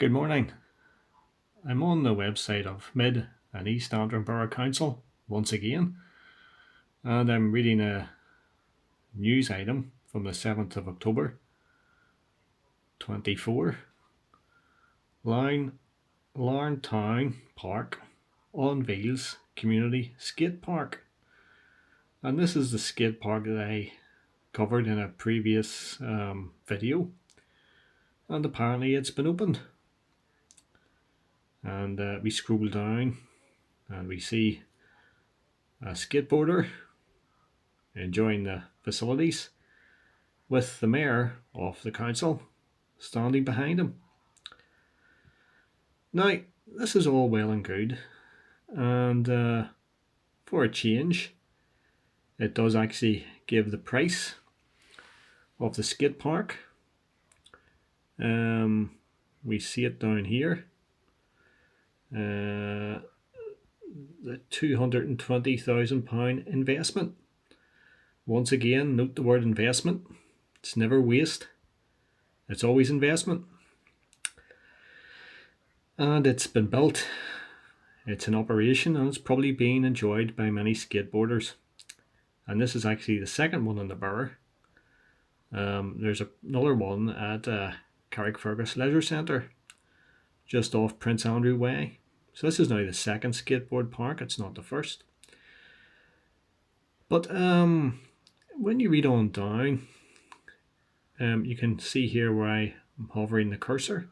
Good morning. I'm on the website of Mid and East Antrim Borough Council once again, and I'm reading a news item from the 7th of October 24. Larne Town Park unveils community skate park. And this is the skate park that I covered in a previous video, and apparently it's been opened. And we scroll down and we see a skateboarder enjoying the facilities with the mayor of the council standing behind him. Now, this is all well and good, and for a change, it does actually give the price of the skate park. We see it down here. The £220,000 investment. Once again, note the word investment. It's never waste. It's always investment. And it's been built. It's in operation, and it's probably being enjoyed by many skateboarders. And this is actually the second one in the borough. There's another one at Carrickfergus Leisure Centre, just off Prince Andrew Way. So this is now the second skateboard park. It's not the first. But when you read on down, you can see here where I am hovering the cursor.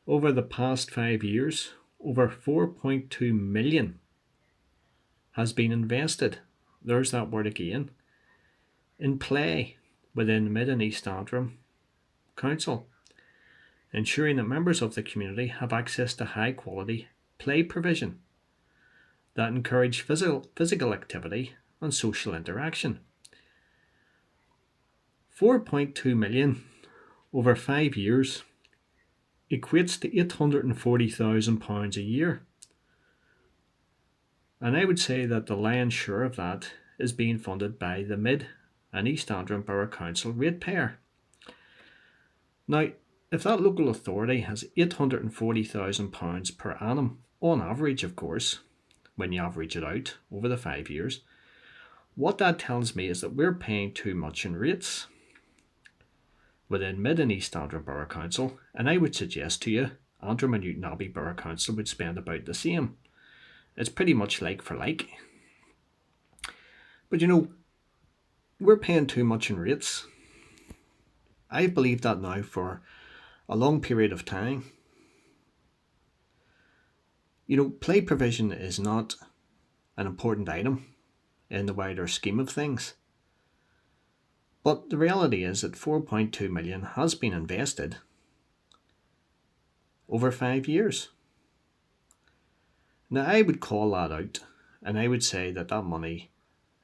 Over the past 5 years, over 4.2 million has been invested. There's that word again. In play within Mid and East Antrim Council, ensuring that members of the community have access to high quality play provision that encourage physical activity and social interaction. 4.2 million over 5 years equates to £840,000 a year. And I would say that the lion's share of that is being funded by the Mid and East Antrim Borough Council ratepayer. Now, if that local authority has £840,000 per annum, on average of course, when you average it out over the 5 years, what that tells me is that we're paying too much in rates within Mid and East Antrim Borough Council, and I would suggest to you Antrim and Newton Abbey Borough Council would spend about the same. It's pretty much like for like. But we're paying too much in rates. I've believed that now for a long period of time. Play provision is not an important item in the wider scheme of things. But the reality is that 4.2 million has been invested over 5 years. Now, I would call that out, and I would say that money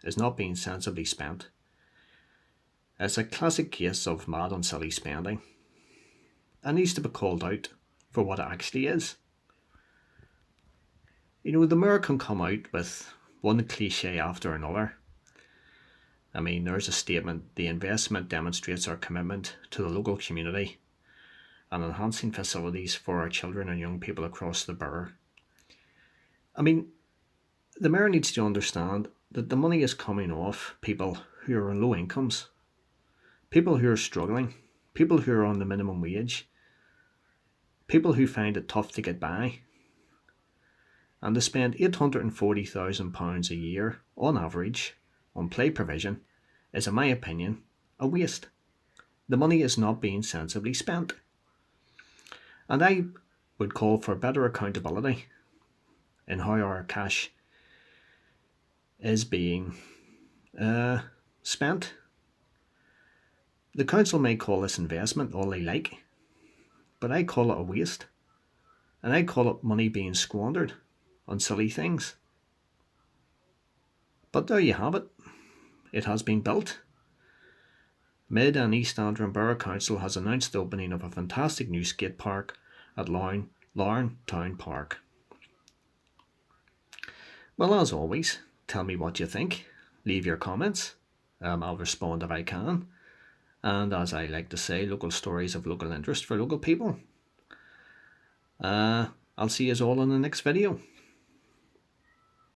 is not being sensibly spent. It's a classic case of mad and silly spending. It needs to be called out for what it actually is. The mayor can come out with one cliche after another. I mean, there's a statement: the investment demonstrates our commitment to the local community and enhancing facilities for our children and young people across the borough. I mean, the mayor needs to understand that the money is coming off people who are on low incomes, people who are struggling, people who are on the minimum wage, people who find it tough to get by. And to spend £840,000 a year on average on play provision is, in my opinion, a waste. The money is not being sensibly spent. And I would call for better accountability in how our cash is being spent. The council may call this investment all they like, but I call it a waste, and I call it money being squandered on silly things. But there you have it. It has been built. Mid and East Antrim Borough Council has announced the opening of a fantastic new skate park at Larne Town Park. Well, as always, tell me what you think. Leave your comments. I'll respond if I can. And as I like to say, local stories of local interest for local people. I'll see you all in the next video.